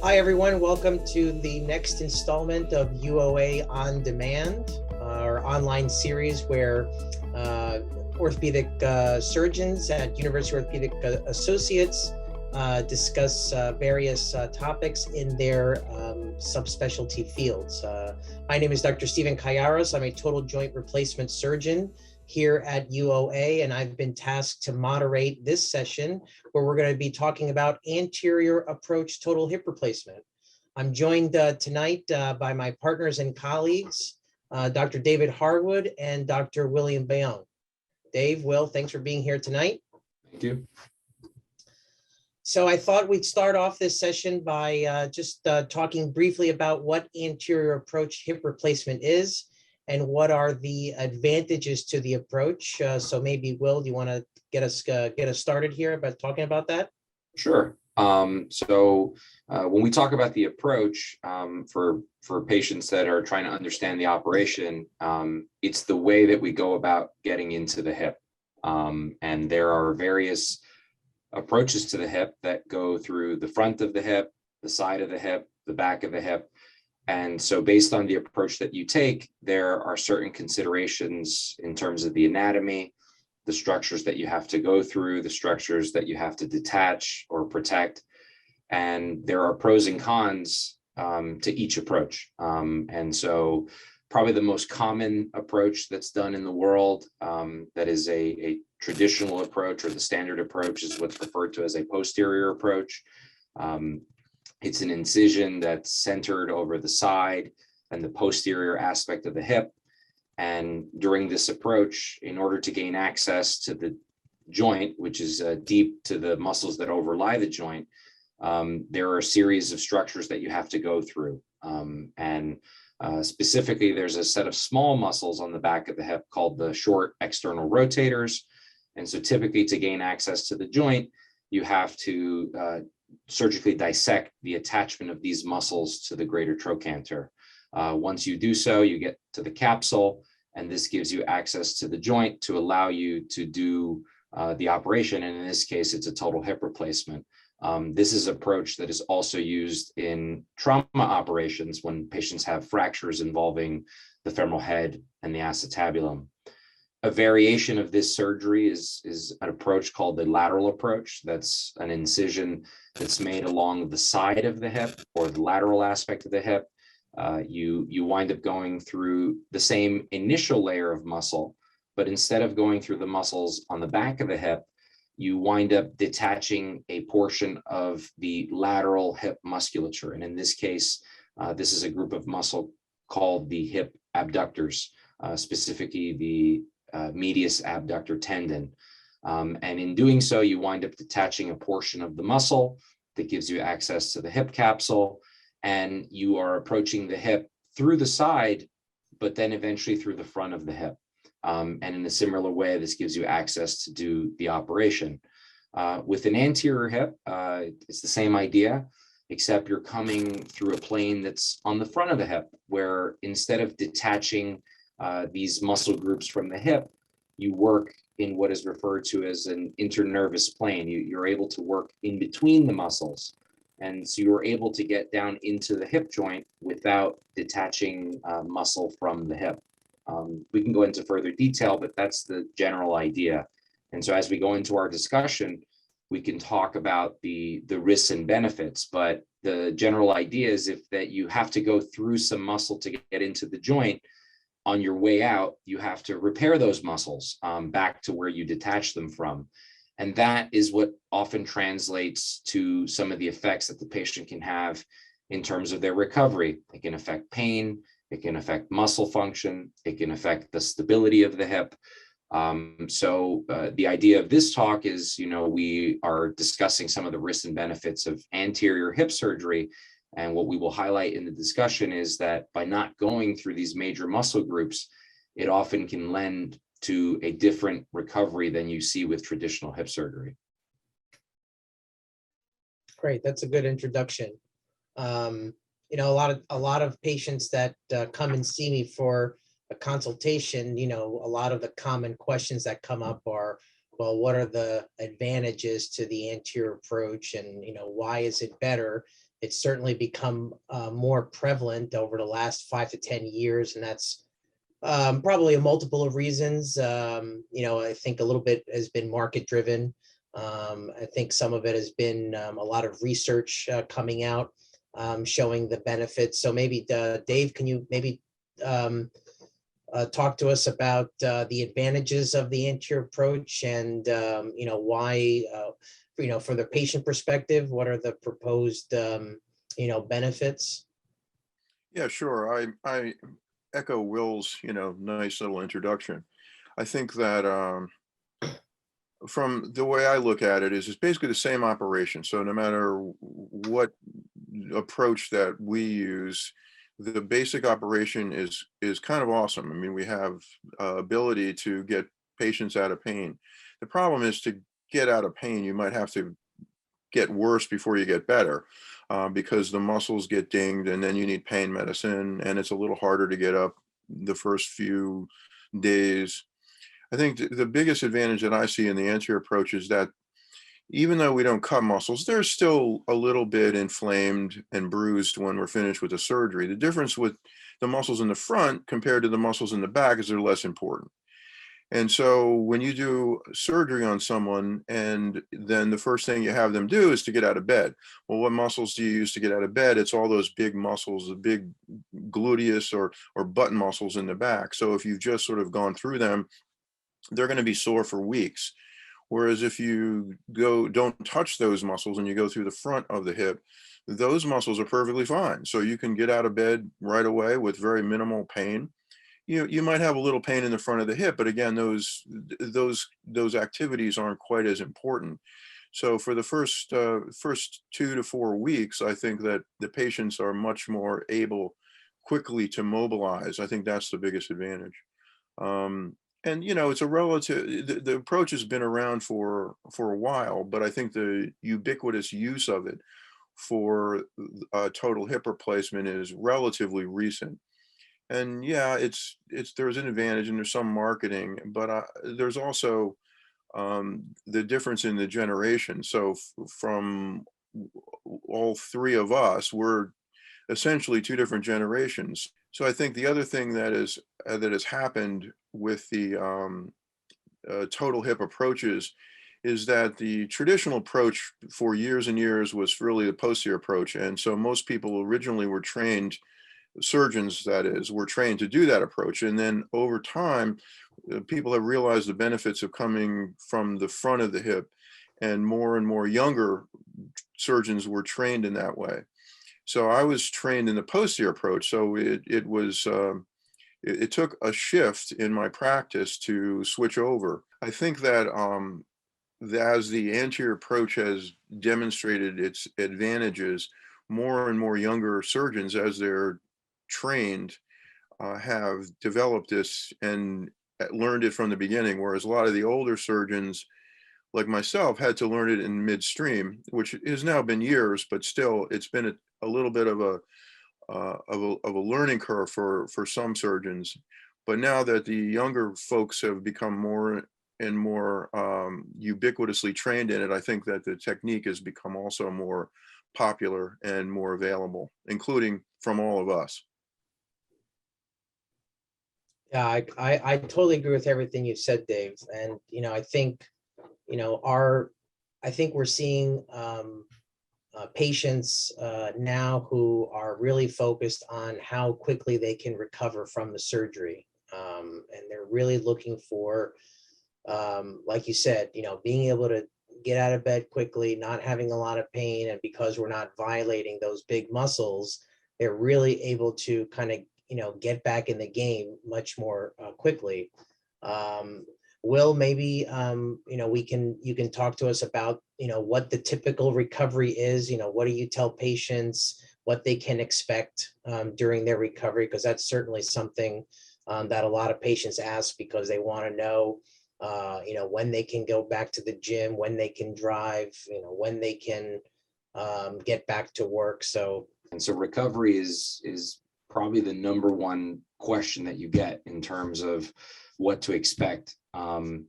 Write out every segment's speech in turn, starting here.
Hi, everyone. Welcome to the next installment of UOA On Demand, our online series where orthopedic surgeons at University Orthopaedic Associates discuss various topics in their subspecialty fields. My name is Dr. Stephen Kayiaros. I'm a total joint replacement surgeon here at UOA, and I've been tasked to moderate this session where we're going to be talking about anterior approach total hip replacement. I'm joined tonight by my partners and colleagues, Dr. David Harwood and Dr. William Baione. Dave, Will, thanks for being here tonight. Thank you. So I thought we'd start off this session by just talking briefly about what anterior approach hip replacement is and what are the advantages to the approach. So maybe, Will, do you want to get us started here about talking about that? Sure. When we talk about the approach for patients that are trying to understand the operation, it's the way that we go about getting into the hip. And there are various approaches to the hip that go through the front of the hip, the side of the hip, the back of the hip. And so based on the approach that you take, there are certain considerations in terms of the anatomy, the structures that you have to go through, the structures that you have to detach or protect. And there are pros and cons to each approach. And so probably the most common approach that's done in the world that is a traditional approach, or the standard approach, is what's referred to as a posterior approach. It's an incision that's centered over the side and the posterior aspect of the hip. And during this approach, in order to gain access to the joint, which is deep to the muscles that overlie the joint, there are a series of structures that you have to go through. Specifically, there's a set of small muscles on the back of the hip called the short external rotators. And so typically, to gain access to the joint, you have to surgically dissect the attachment of these muscles to the greater trochanter. Once you do so, you get to the capsule, and this gives you access to the joint to allow you to do the operation. And in this case, it's a total hip replacement. This is an approach that is also used in trauma operations when patients have fractures involving the femoral head and the acetabulum. A variation of this surgery is an approach called the lateral approach. That's an incision that's made along the side of the hip, or the lateral aspect of the hip. You wind up going through the same initial layer of muscle, but instead of going through the muscles on the back of the hip, you wind up detaching a portion of the lateral hip musculature. And in this case, this is a group of muscle called the hip abductors, specifically the medius abductor tendon. And in doing so, you wind up detaching a portion of the muscle that gives you access to the hip capsule, and you are approaching the hip through the side, but then eventually through the front of the hip. And in a similar way, this gives you access to do the operation. With an anterior hip, it's the same idea, except you're coming through a plane that's on the front of the hip, where instead of detaching these muscle groups from the hip, you work in what is referred to as an internervous plane. You're able to work in between the muscles. And so you're able to get down into the hip joint without detaching muscle from the hip. We can go into further detail, but that's the general idea. And so as we go into our discussion, we can talk about the risks and benefits, but the general idea is that you have to go through some muscle to get into the joint. On your way out, you have to repair those muscles back to where you detach them from. And that is what often translates to some of the effects that the patient can have in terms of their recovery. It can affect pain, it can affect muscle function, it can affect the stability of the hip. The idea of this talk is, we are discussing some of the risks and benefits of anterior hip surgery. And what we will highlight in the discussion is that by not going through these major muscle groups, it often can lend to a different recovery than you see with traditional hip surgery. Great, that's a good introduction. A lot of patients that come and see me for a consultation, a lot of the common questions that come up are, well, what are the advantages to the anterior approach, and why is it better? it's certainly become more prevalent over the last 5 to 10 years, and that's probably a multiple of reasons. I think a little bit has been market driven. I think some of it has been a lot of research coming out showing the benefits. So maybe Dave, can you maybe talk to us about the advantages of the anterior approach, and why, for the patient perspective, what are the proposed benefits? Yeah, sure. I echo Will's, nice little introduction. I think that from the way I look at it is it's basically the same operation. So no matter what approach that we use, the basic operation is kind of awesome. I mean, we have ability to get patients out of pain. The problem is, to get out of pain, you might have to get worse before you get better, because the muscles get dinged, and then you need pain medicine, and it's a little harder to get up the first few days. I think the biggest advantage that I see in the anterior approach is that even though we don't cut muscles, they're still a little bit inflamed and bruised when we're finished with the surgery. The difference with the muscles in the front compared to the muscles in the back is they're less important. And so when you do surgery on someone, and then the first thing you have them do is to get out of bed. Well, what muscles do you use to get out of bed? It's all those big muscles, the big gluteus or button muscles in the back. So if you've just sort of gone through them, they're going to be sore for weeks. Whereas if you don't touch those muscles and you go through the front of the hip, those muscles are perfectly fine. So you can get out of bed right away with very minimal pain. You might have a little pain in the front of the hip, but again, those activities aren't quite as important. So for the first 2 to 4 weeks, I think that the patients are much more able quickly to mobilize. I think that's the biggest advantage. And it's a relative. The approach has been around for a while, but I think the ubiquitous use of it for total hip replacement is relatively recent. And yeah, there's an advantage, and there's some marketing, but there's also the difference in the generation. So from all three of us, we're essentially 2 different generations. So I think the other thing that has happened with the total hip approaches is that the traditional approach for years and years was really the posterior approach. And so most people originally were trained, surgeons that is, were trained to do that approach. And then over time, people have realized the benefits of coming from the front of the hip, and more younger surgeons were trained in that way. So I was trained in the posterior approach. So it took a shift in my practice to switch over. I think that as the anterior approach has demonstrated its advantages, more and more younger surgeons, as they're trained, have developed this and learned it from the beginning, whereas a lot of the older surgeons, like myself, had to learn it in midstream, which has now been years, but still it's been a little bit of a learning curve for some surgeons. But now that the younger folks have become more and more ubiquitously trained in it, I think that the technique has become also more popular and more available, including from all of us. Yeah, I totally agree with everything you've said, Dave. And I think we're seeing patients now who are really focused on how quickly they can recover from the surgery, and they're really looking for, like you said, being able to get out of bed quickly, not having a lot of pain, and because we're not violating those big muscles, they're really able to kind of get back in the game much more quickly. Will, maybe you can talk to us about what the typical recovery is. What do you tell patients what they can expect during their recovery? Because that's certainly something that a lot of patients ask, because they want to know when they can go back to the gym, when they can drive, when they can get back to work. So recovery is probably the number one question that you get in terms of what to expect. And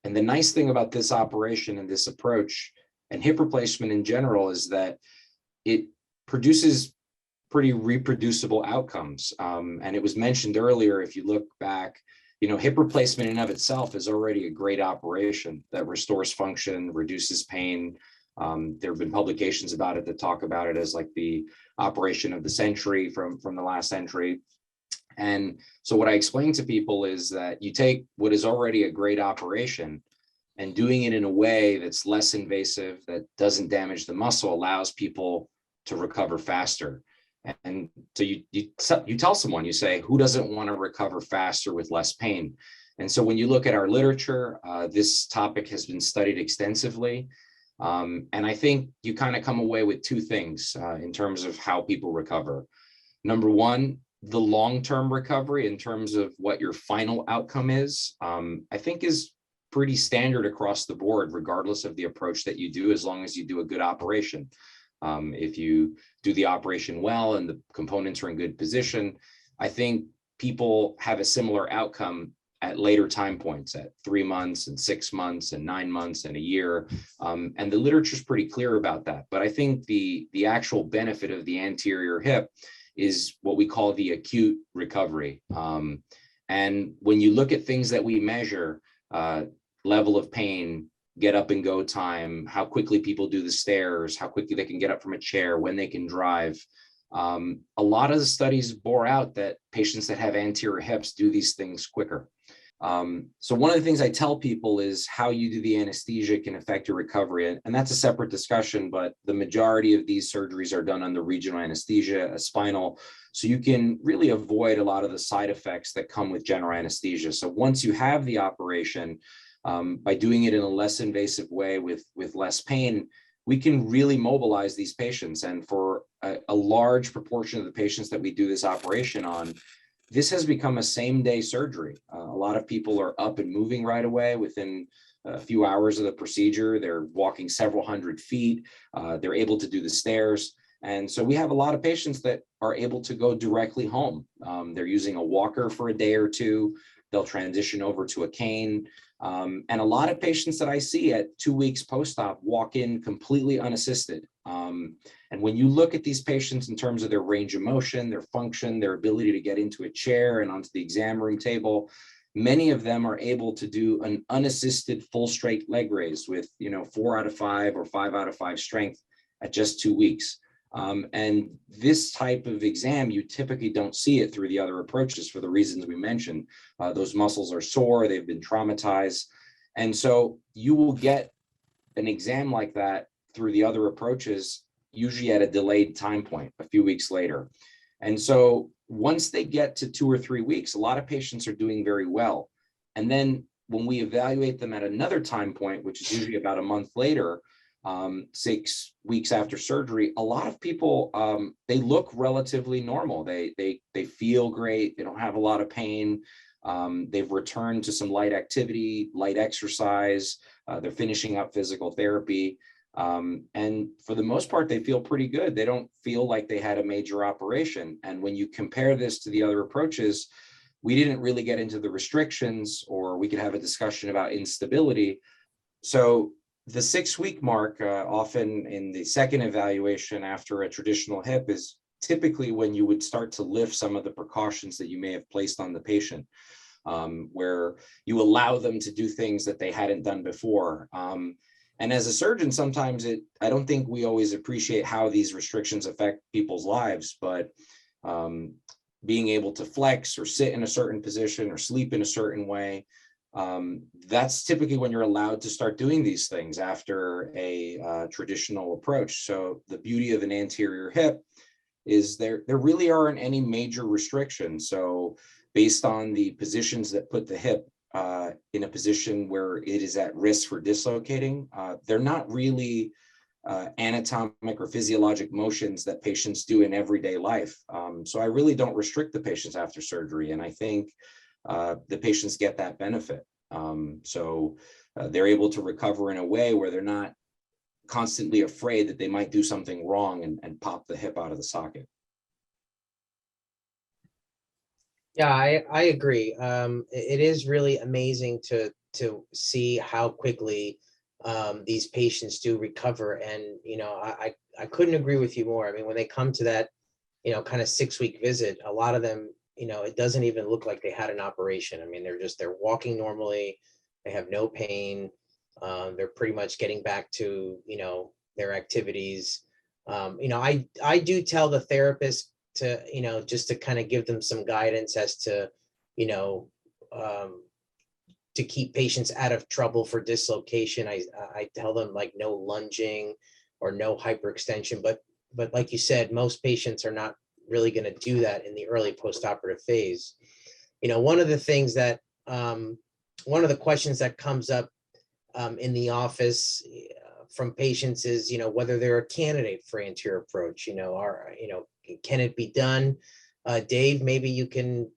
the nice thing about this operation and this approach and hip replacement in general is that it produces pretty reproducible outcomes. And it was mentioned earlier, if you look back, hip replacement in and of itself is already a great operation that restores function, reduces pain. There have been publications about it that talk about it as like the operation of the century from the last century. And so what I explain to people is that you take what is already a great operation and doing it in a way that's less invasive, that doesn't damage the muscle, allows people to recover faster. And so you tell someone, you say, who doesn't want to recover faster with less pain? And so when you look at our literature, this topic has been studied extensively. And I think you kind of come away with two things in terms of how people recover. Number one, the long-term recovery in terms of what your final outcome is, I think is pretty standard across the board, regardless of the approach that you do, as long as you do a good operation. If you do the operation well and the components are in good position, I think people have a similar outcome at later time points, at 3 months and 6 months and 9 months and a year. And the literature is pretty clear about that. But I think the actual benefit of the anterior hip is what we call the acute recovery. And when you look at things that we measure, level of pain, get up and go time, how quickly people do the stairs, how quickly they can get up from a chair, when they can drive. A lot of the studies bore out that patients that have anterior hips do these things quicker. So one of the things I tell people is how you do the anesthesia can affect your recovery. And that's a separate discussion, but the majority of these surgeries are done under regional anesthesia, a spinal. So you can really avoid a lot of the side effects that come with general anesthesia. So once you have the operation, by doing it in a less invasive way with less pain, we can really mobilize these patients. And for a large proportion of the patients that we do this operation on, this has become a same-day surgery. A lot of people are up and moving right away within a few hours of the procedure. They're walking several hundred feet. They're able to do the stairs. And so we have a lot of patients that are able to go directly home. They're using a walker for a day or two. They'll transition over to a cane. And a lot of patients that I see at 2 weeks post-op walk in completely unassisted. And when you look at these patients in terms of their range of motion, their function, their ability to get into a chair and onto the exam room table, many of them are able to do an unassisted full straight leg raise with 4 out of 5 or 5 out of 5 strength at just 2 weeks. And this type of exam, you typically don't see it through the other approaches for the reasons we mentioned. Those muscles are sore, they've been traumatized. And so you will get an exam like that through the other approaches, usually at a delayed time point, a few weeks later. And so once they get to 2 or 3 weeks, a lot of patients are doing very well. And then when we evaluate them at another time point, which is usually about a month later, 6 weeks after surgery, a lot of people, they look relatively normal. They feel great. They don't have a lot of pain. They've returned to some light activity, light exercise. They're finishing up physical therapy. And for the most part, they feel pretty good. They don't feel like they had a major operation. And when you compare this to the other approaches, we didn't really get into the restrictions, or we could have a discussion about instability. So the 6-week mark, often in the second evaluation after a traditional hip, is typically when you would start to lift some of the precautions that you may have placed on the patient, where you allow them to do things that they hadn't done before. And as a surgeon, sometimes I don't think we always appreciate how these restrictions affect people's lives, but being able to flex or sit in a certain position or sleep in a certain way, that's typically when you're allowed to start doing these things after a traditional approach. So the beauty of an anterior hip is there really aren't any major restrictions. So based on the positions that put the hip in a position where it is at risk for dislocating, they're not really anatomic or physiologic motions that patients do in everyday life. So I really don't restrict the patients after surgery. And I think the patients get that benefit. So they're able to recover in a way where they're not constantly afraid that they might do something wrong and pop the hip out of the socket. Yeah, I agree. It is really amazing to see how quickly these patients do recover. And, I couldn't agree with you more. I mean, when they come to that, kind of 6-week visit, a lot of them, it doesn't even look like they had an operation. I mean, they're walking normally. They have no pain. They're pretty much getting back to, their activities. I do tell the therapist to, just to kind of give them some guidance as to, to keep patients out of trouble for dislocation. I tell them like no lunging or no hyperextension, but like you said, most patients are not really going to do that in the early postoperative phase. One of the things that, one of the questions that comes up in the office from patients is, whether they're a candidate for anterior approach, can it be done? Dave, maybe you can,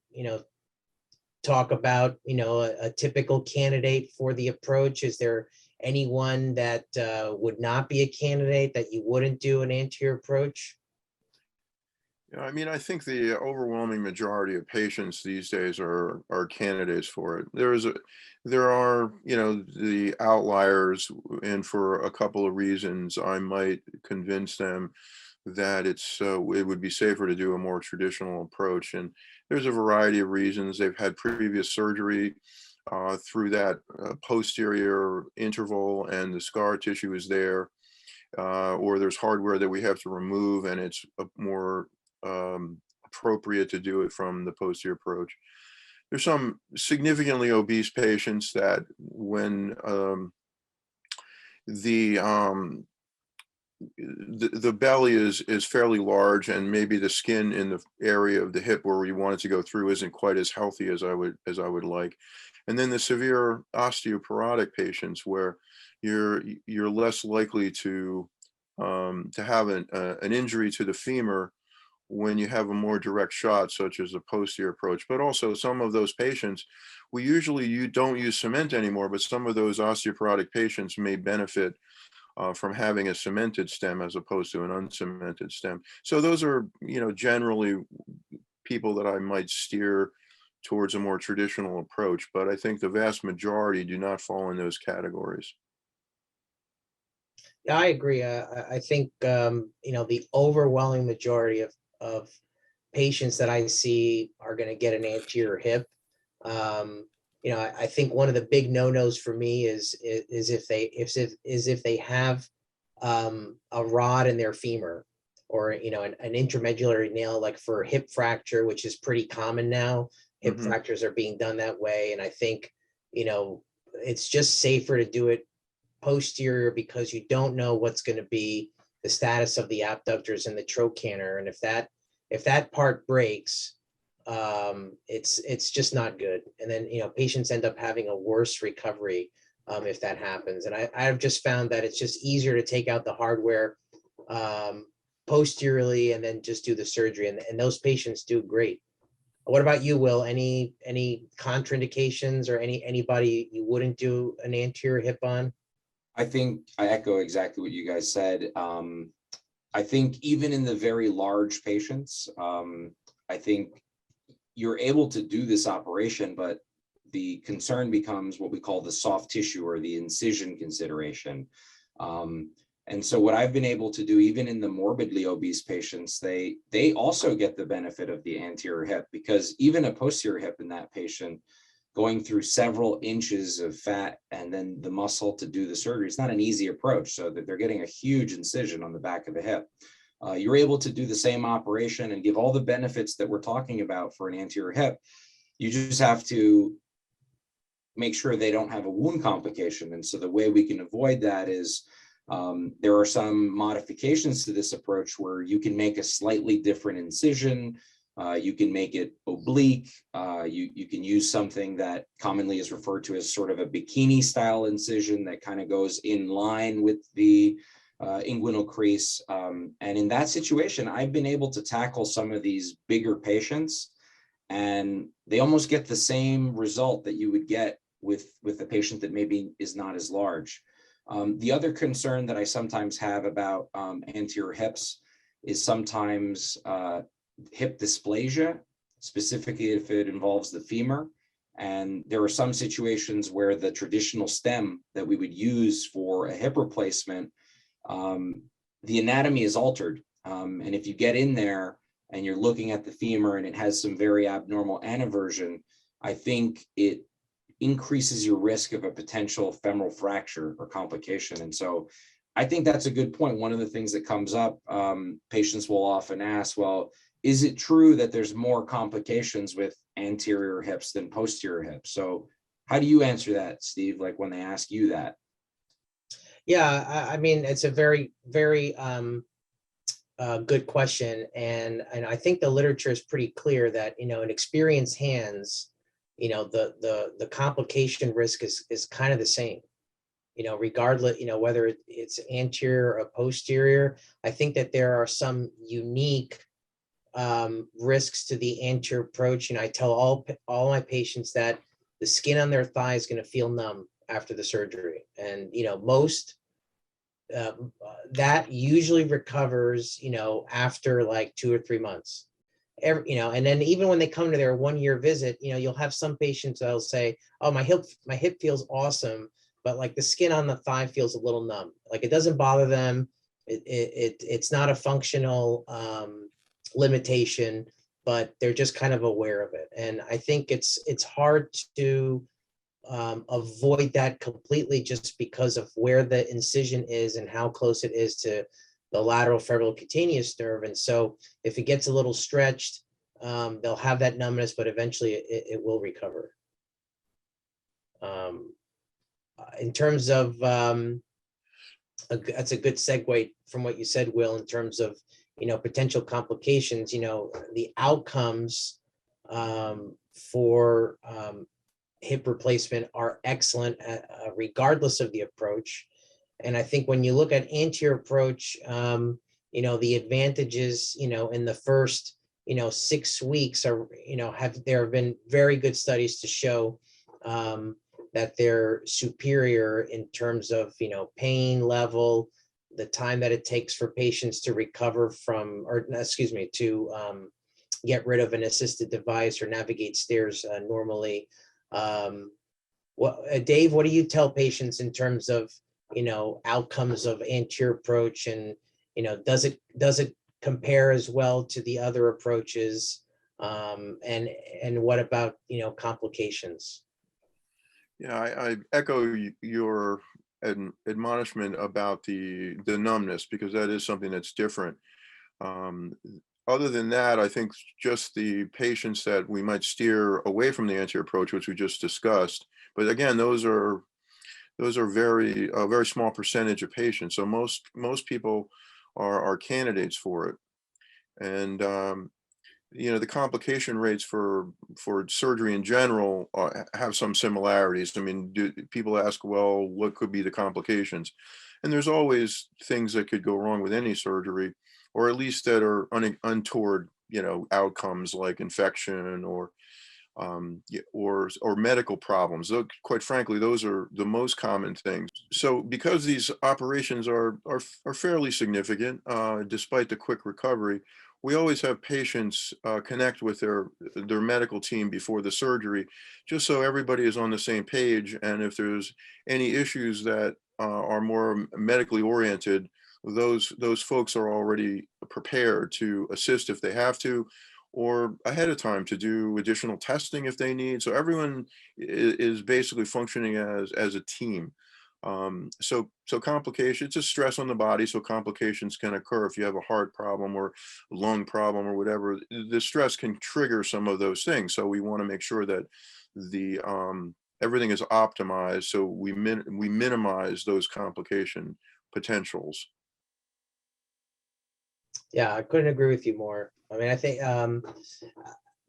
talk about, a typical candidate for the approach. Is there anyone that would not be a candidate that you wouldn't do an anterior approach? Yeah, I mean, I think the overwhelming majority of patients these days are candidates for it. There are, the outliers, and for a couple of reasons, I might convince them that it would be safer to do a more traditional approach. And there's a variety of reasons. They've had previous surgery through that posterior interval, and the scar tissue is there, or there's hardware that we have to remove, and it's more appropriate to do it from the posterior approach. There's some significantly obese patients that when the belly is fairly large, and maybe the skin in the area of the hip where we want it to go through isn't quite as healthy as I would like. And then the severe osteoporotic patients, where you're less likely to have an injury to the femur when you have a more direct shot, such as a posterior approach. But also some of those patients, you don't use cement anymore, but some of those osteoporotic patients may benefit from having a cemented stem as opposed to an uncemented stem. So those are, generally people that I might steer towards a more traditional approach, but I think the vast majority do not fall in those categories. Yeah, I agree. I think, the overwhelming majority of patients that I see are going to get an anterior hip. I think one of the big no-nos for me is if they have a rod in their femur, or an intramedullary nail, like for hip fracture, which is pretty common now. Hip fractures are being done that way, and I think it's just safer to do it posterior, because you don't know what's going to be the status of the abductors and the trochanter, and if that part breaks, it's just not good. And then patients end up having a worse recovery if that happens. And I've just found that it's just easier to take out the hardware posteriorly and then just do the surgery, and those patients do great. What about you, Will? Any contraindications, or anybody you wouldn't do an anterior hip on? I think I echo exactly what you guys said. I think even in the very large patients, I think you're able to do this operation, but the concern becomes what we call the soft tissue or the incision consideration. And so what I've been able to do, even in the morbidly obese patients, they also get the benefit of the anterior hip, because even a posterior hip in that patient, going through several inches of fat and then the muscle to do the surgery, it's not an easy approach, so that they're getting a huge incision on the back of the hip. You're able to do the same operation and give all the benefits that we're talking about for an anterior hip. You just have to make sure they don't have a wound complication. And so the way we can avoid that is there are some modifications to this approach where you can make a slightly different incision. You can make it oblique. You can use something that commonly is referred to as sort of a bikini style incision that kind of goes in line with the inguinal crease. And in that situation, I've been able to tackle some of these bigger patients, and they almost get the same result that you would get with a patient that maybe is not as large. The other concern that I sometimes have about anterior hips is sometimes hip dysplasia, specifically if it involves the femur. And there are some situations where the traditional stem that we would use for a hip replacement, the anatomy is altered. And if you get in there and you're looking at the femur and it has some very abnormal anaversion, I think it increases your risk of a potential femoral fracture or complication. And so I think that's a good point. One of the things that comes up, patients will often ask, well, is it true that there's more complications with anterior hips than posterior hips? So how do you answer that, Steve, like when they ask you that? Yeah, I mean, it's a very, very good question. And I think the literature is pretty clear that, in experienced hands, the complication risk is kind of the same, regardless, whether it's anterior or posterior. I think that there are some unique risks to the anterior approach. I tell all my patients that the skin on their thigh is going to feel numb after the surgery. And, most that usually recovers, after like 2 or 3 months. And then even when they come to their 1-year visit, you'll have some patients that'll say, oh, my hip feels awesome, but like the skin on the thigh feels a little numb. Like it doesn't bother them. It's not a functional limitation, but they're just kind of aware of it. And I think it's hard to avoid that completely just because of where the incision is and how close it is to the lateral femoral-cutaneous nerve. And so if it gets a little stretched, they'll have that numbness, but eventually it will recover. In terms of, that's a good segue from what you said, Will, in terms of, potential complications. The outcomes for hip replacement are excellent regardless of the approach. And I think when you look at anterior approach, the advantages, in the first, 6 weeks are, there have been very good studies to show that they're superior in terms of, pain level, the time that it takes for patients to recover from, or excuse me, to get rid of an assisted device or navigate stairs normally. Dave, what do you tell patients in terms of, outcomes of anterior approach, and, does it compare as well to the other approaches? And what about, complications? Yeah, I echo your admonishment about the numbness, because that is something that's different. Other than that, I think just the patients that we might steer away from the anterior approach, which we just discussed. But again, those are very a very small percentage of patients. So most people are candidates for it. And the complication rates for surgery in general have some similarities. I mean, people ask, well, what could be the complications? And there's always things that could go wrong with any surgery, or at least that are untoward, outcomes like infection or medical problems. Though, quite frankly, those are the most common things. So because these operations are fairly significant, despite the quick recovery, we always have patients connect with their medical team before the surgery, just so everybody is on the same page. And if there's any issues that are more medically oriented, those folks are already prepared to assist if they have to, or ahead of time to do additional testing if they need. So everyone is basically functioning as a team. So complications, it's a stress on the body, so complications can occur. If you have a heart problem or lung problem or whatever, the stress can trigger some of those things. So we want to make sure that the everything is optimized, so we minimize those complication potentials. Yeah, I couldn't agree with you more. I mean, I think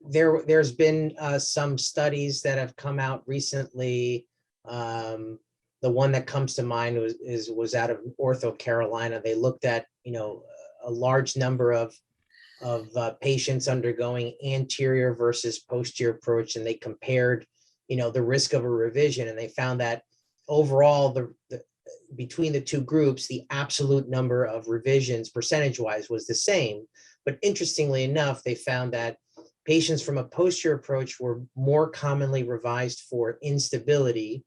there's been some studies that have come out recently. The one that comes to mind was out of Ortho Carolina. They looked at a large number of patients undergoing anterior versus posterior approach, and they compared the risk of a revision, and they found that overall between the two groups, the absolute number of revisions percentage-wise was the same. But interestingly enough, they found that patients from a posterior approach were more commonly revised for instability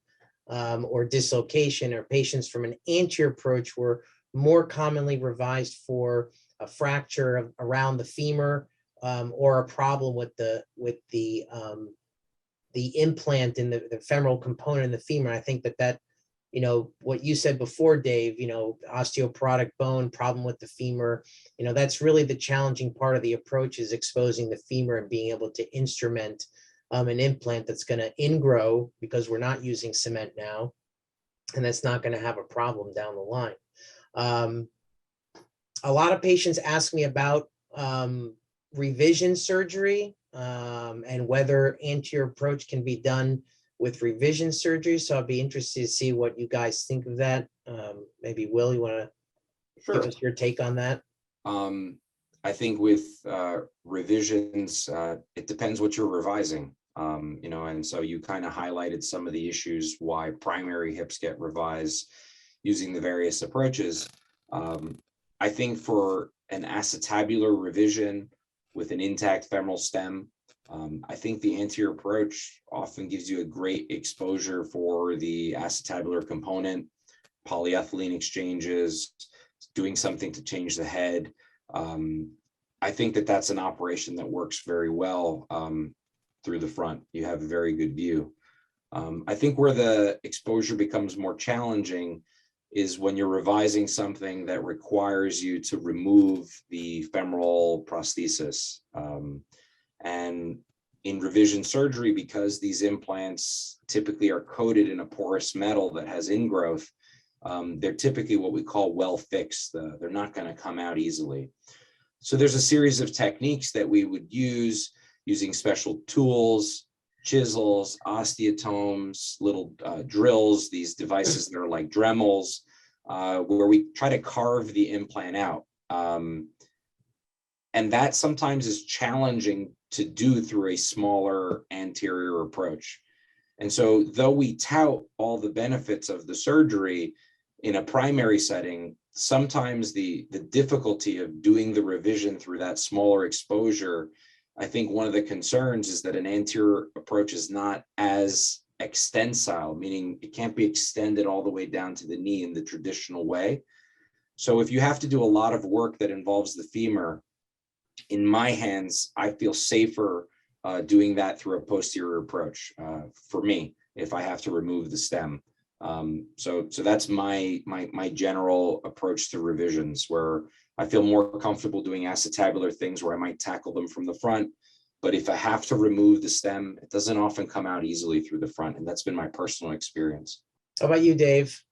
or dislocation, or patients from an anterior approach were more commonly revised for a fracture around the femur or a problem with the implant in the femoral component in the femur. I think that what you said before, Dave, osteoporotic bone, problem with the femur, that's really the challenging part of the approach, is exposing the femur and being able to instrument an implant that's going to ingrow, because we're not using cement now, and that's not going to have a problem down the line. A lot of patients ask me about revision surgery and whether anterior approach can be done with revision surgery. So I'd be interested to see what you guys think of that. Maybe Will, you want to give us your take on that? I think with revisions, it depends what you're revising, and so you kind of highlighted some of the issues why primary hips get revised using the various approaches. I think for an acetabular revision with an intact femoral stem, I think the anterior approach often gives you a great exposure for the acetabular component, polyethylene exchanges, doing something to change the head. I think that that's an operation that works very well through the front. You have a very good view. I think where the exposure becomes more challenging is when you're revising something that requires you to remove the femoral prosthesis. And in revision surgery, because these implants typically are coated in a porous metal that has ingrowth, they're typically what we call well fixed. They're not going to come out easily. So there's a series of techniques that we would use, using special tools, chisels, osteotomes, little drills, these devices that are like Dremels, where we try to carve the implant out. And that sometimes is challenging to do through a smaller anterior approach. And so though we tout all the benefits of the surgery in a primary setting, sometimes the difficulty of doing the revision through that smaller exposure, I think one of the concerns is that an anterior approach is not as extensile, meaning it can't be extended all the way down to the knee in the traditional way. So if you have to do a lot of work that involves the femur, in my hands, I feel safer doing that through a posterior approach for me, if I have to remove the stem. So that's my general approach to revisions, where I feel more comfortable doing acetabular things where I might tackle them from the front. But if I have to remove the stem, it doesn't often come out easily through the front. And that's been my personal experience. How about you, Dave?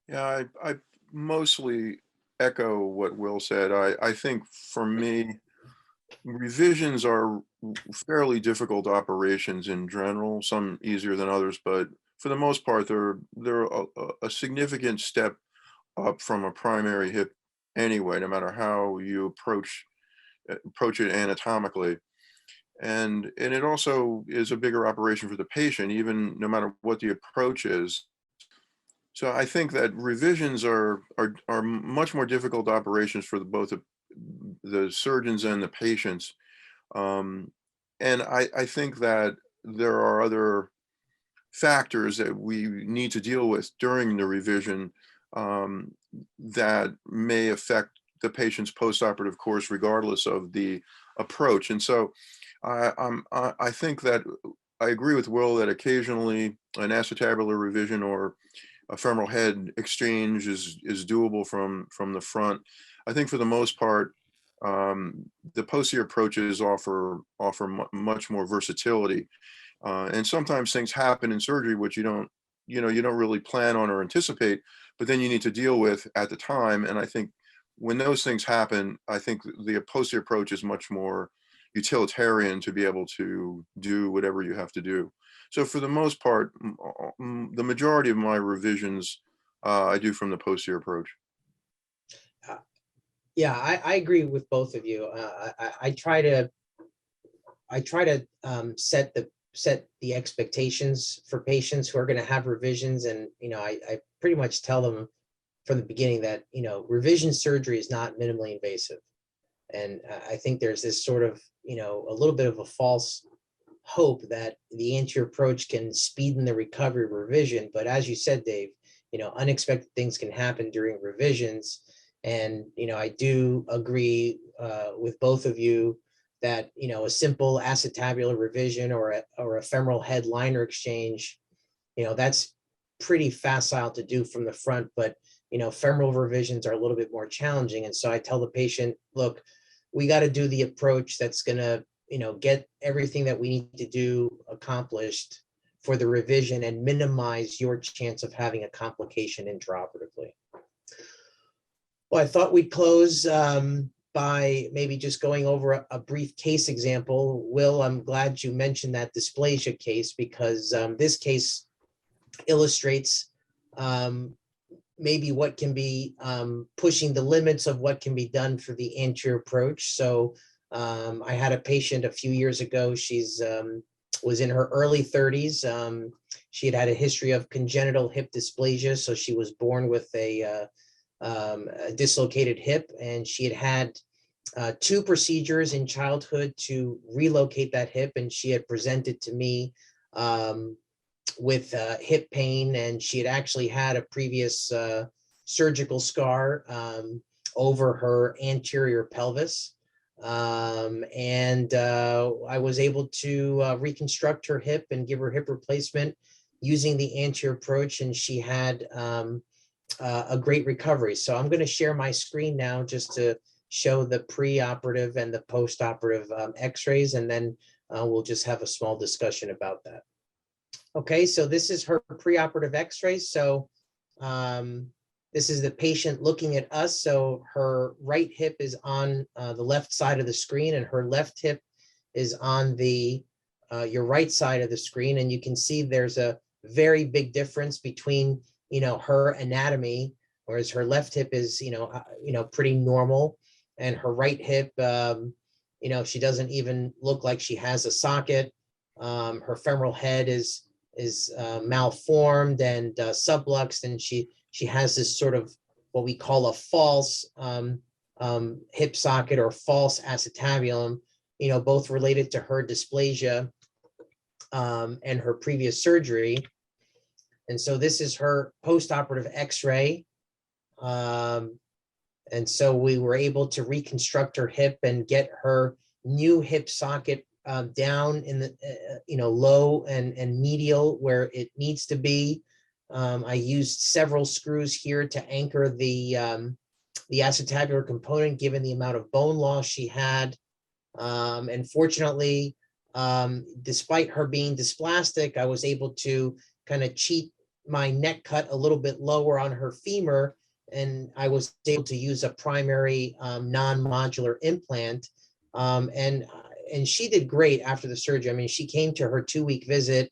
Yeah, I mostly echo what Will said. I think for me, revisions are fairly difficult operations in general, some easier than others, but for the most part, they're a significant step up from a primary hip anyway, no matter how you approach it anatomically. And it also is a bigger operation for the patient, even no matter what the approach is. So I think that revisions are much more difficult operations for both the surgeons and the patients. And I think that there are other factors that we need to deal with during the revision that may affect the patient's postoperative course, regardless of the approach. And so I think that I agree with Will that occasionally an acetabular revision or a femoral head exchange is doable from the front. I think for the most part, the posterior approaches offer much more versatility. And sometimes things happen in surgery which you don't really plan on or anticipate, but then you need to deal with at the time. And I think when those things happen, I think the posterior approach is much more utilitarian to be able to do whatever you have to do. So for the most part, the majority of my revisions I do from the posterior approach. Yeah, I agree with both of you. I try to set the expectations for patients who are going to have revisions, and I pretty much tell them from the beginning that revision surgery is not minimally invasive. And I think there's this sort of, a little bit of a false hope that the anterior approach can speeden the recovery of revision. But as you said, Dave, unexpected things can happen during revisions. And, I do agree with both of you that, a simple acetabular revision or a femoral head liner exchange, that's pretty facile to do from the front, but, femoral revisions are a little bit more challenging. And so I tell the patient, look, we got to do the approach that's going to, get everything that we need to do accomplished for the revision and minimize your chance of having a complication intraoperatively. Well, I thought we'd close by maybe just going over a brief case example. Will, I'm glad you mentioned that dysplasia case, because this case illustrates maybe what can be pushing the limits of what can be done for the anterior approach. So I had a patient a few years ago. She's was in her early 30s. She had a history of congenital hip dysplasia. So she was born with a dislocated hip, and she had 2 procedures in childhood to relocate that hip. And she had presented to me with hip pain, and she had actually had a previous surgical scar over her anterior pelvis. And I was able to reconstruct her hip and give her hip replacement using the anterior approach, and she had a great recovery. So I'm going to share my screen now just to show the preoperative and the postoperative x-rays, and then we'll just have a small discussion about that. Okay, so this is her preoperative x-ray. So this is the patient looking at us. So her right hip is on the left side of the screen, and her left hip is on the your right side of the screen. And you can see there's a very big difference between, her anatomy, whereas her left hip is, pretty normal, and her right hip, she doesn't even look like she has a socket. Her femoral head is malformed and subluxed, and she has this sort of what we call a false hip socket or false acetabulum, both related to her dysplasia and her previous surgery. And so this is her postoperative x-ray. And so we were able to reconstruct her hip and get her new hip socket down in the low and medial where it needs to be. I used several screws here to anchor the acetabular component, given the amount of bone loss she had. And fortunately, despite her being dysplastic, I was able to kind of cheat my neck cut a little bit lower on her femur, and I was able to use a primary non-modular implant. And she did great after the surgery. I mean, she came to her 2-week visit,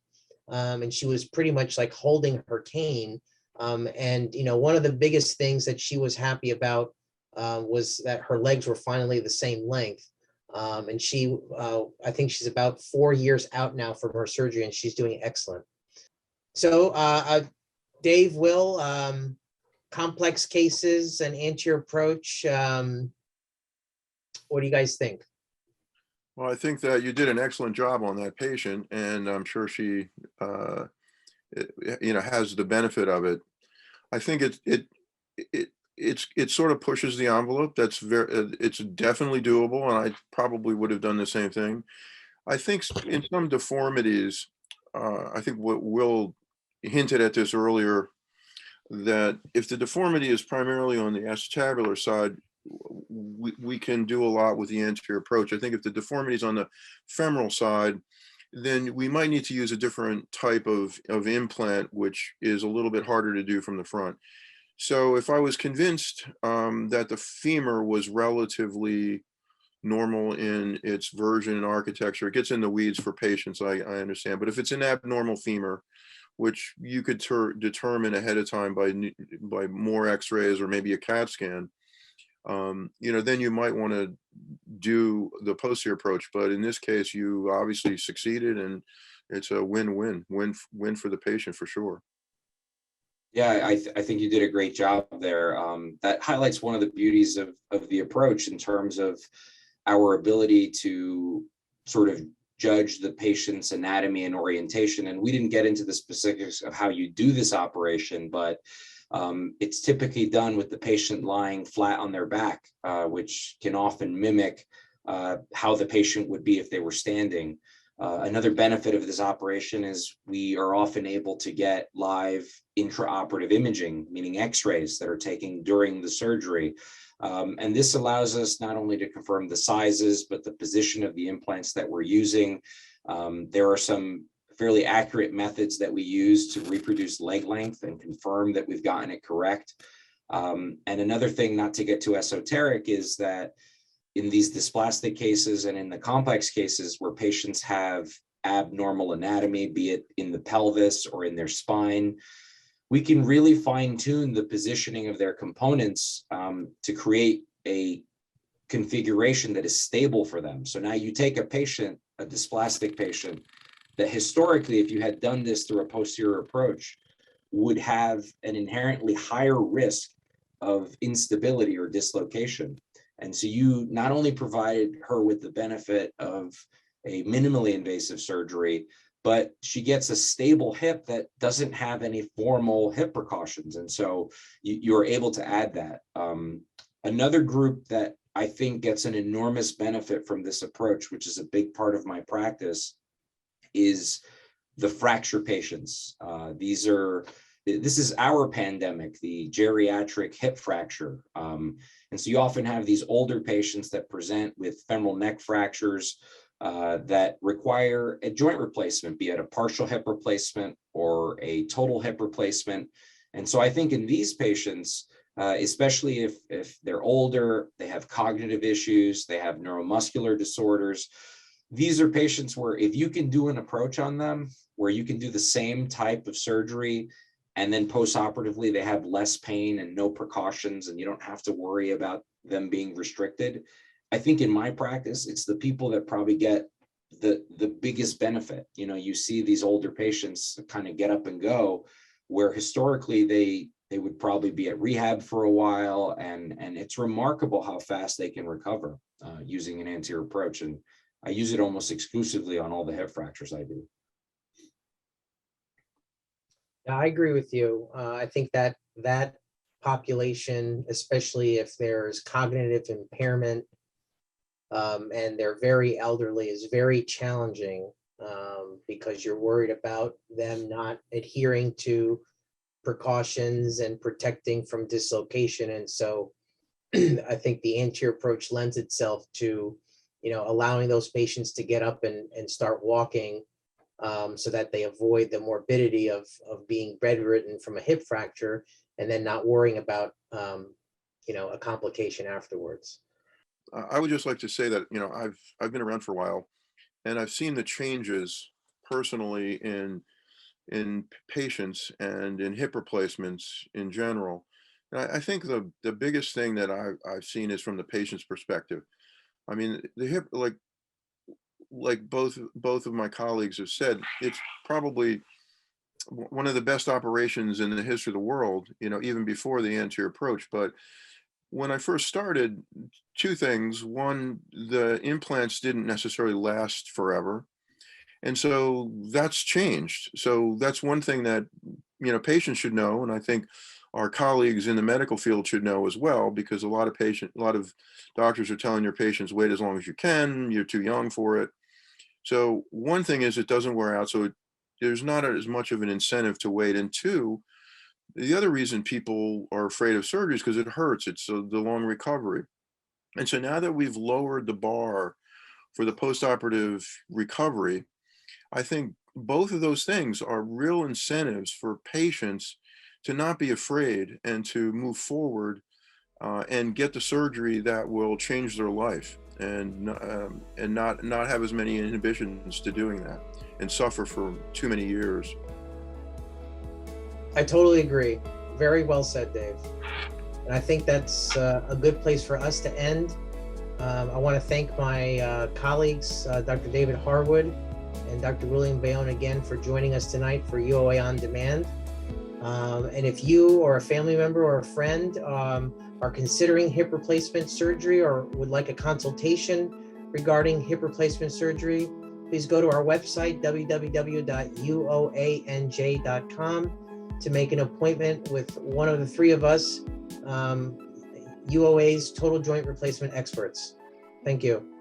and she was pretty much like holding her cane. And, one of the biggest things that she was happy about was that her legs were finally the same length. And she, I think she's about 4 years out now from her surgery, and she's doing excellent. So, Dave, Will, complex cases and anterior approach. What do you guys think? Well, I think that you did an excellent job on that patient, and I'm sure she, has the benefit of it. I think it sort of pushes the envelope. It's definitely doable, and I probably would have done the same thing. I think in some deformities, I think what Will hinted at this earlier, that if the deformity is primarily on the acetabular side, we can do a lot with the anterior approach. I think if the deformity is on the femoral side, then we might need to use a different type of implant, which is a little bit harder to do from the front. So if I was convinced that the femur was relatively normal in its version and architecture, it gets in the weeds for patients, I understand. But if it's an abnormal femur, which you could determine ahead of time by more x-rays or maybe a CAT scan, then you might want to do the posterior approach. But in this case, you obviously succeeded, and it's a win-win for the patient for sure. Yeah, I think you did a great job there. That highlights one of the beauties of the approach in terms of our ability to sort of judge the patient's anatomy and orientation. And we didn't get into the specifics of how you do this operation, but it's typically done with the patient lying flat on their back, which can often mimic how the patient would be if they were standing. Another benefit of this operation is we are often able to get live intraoperative imaging, meaning x-rays that are taken during the surgery. And this allows us not only to confirm the sizes, but the position of the implants that we're using. There are some fairly accurate methods that we use to reproduce leg length and confirm that we've gotten it correct. And another thing, not to get too esoteric, is that in these dysplastic cases and in the complex cases where patients have abnormal anatomy, be it in the pelvis or in their spine, we can really fine tune the positioning of their components to create a configuration that is stable for them. So now you take a patient, a dysplastic patient, that historically, if you had done this through a posterior approach, would have an inherently higher risk of instability or dislocation. And so you not only provided her with the benefit of a minimally invasive surgery, but she gets a stable hip that doesn't have any formal hip precautions. And so you're able to add that. Another group that I think gets an enormous benefit from this approach, which is a big part of my practice, is the fracture patients. This is our pandemic, the geriatric hip fracture. And so you often have these older patients that present with femoral neck fractures that require a joint replacement, be it a partial hip replacement or a total hip replacement. And so I think in these patients, especially if they're older, they have cognitive issues, they have neuromuscular disorders, these are patients where if you can do an approach on them, where you can do the same type of surgery, and then post-operatively they have less pain and no precautions, and you don't have to worry about them being restricted. I think in my practice, it's the people that probably get the biggest benefit. You know, you see these older patients kind of get up and go, where historically they would probably be at rehab for a while, and it's remarkable how fast they can recover using an anterior approach. And I use it almost exclusively on all the hip fractures I do. Yeah, I agree with you. I think that population, especially if there's cognitive impairment and they're very elderly, is very challenging because you're worried about them not adhering to precautions and protecting from dislocation. And so I think the anterior approach lends itself to, allowing those patients to get up and start walking so that they avoid the morbidity of being bedridden from a hip fracture and then not worrying about, a complication afterwards. I would just like to say that, I've been around for a while, and I've seen the changes personally in patients and in hip replacements in general. And I think the biggest thing that I've seen is from the patient's perspective. I mean, the hip, like both of my colleagues have said, it's probably one of the best operations in the history of the world, even before the anterior approach. But when I first started, two things. One, the implants didn't necessarily last forever. And so that's changed. So that's one thing that, patients should know. And I think our colleagues in the medical field should know as well, because a lot of doctors are telling their patients, wait as long as you can, you're too young for it. So one thing is it doesn't wear out. So there's not as much of an incentive to wait. And two, the other reason people are afraid of surgery is because it hurts. It's the long recovery. And so now that we've lowered the bar for the postoperative recovery, I think both of those things are real incentives for patients to not be afraid and to move forward and get the surgery that will change their life, and not have as many inhibitions to doing that and suffer for too many years. I totally agree. Very well said, Dave. And I think that's a good place for us to end. I want to thank my colleagues, Dr. David Harwood and Dr. William Baione, again for joining us tonight for UOA On Demand. And if you or a family member or a friend are considering hip replacement surgery or would like a consultation regarding hip replacement surgery, please go to our website, www.uoanj.com, to make an appointment with one of the three of us, UOA's total joint replacement experts. Thank you.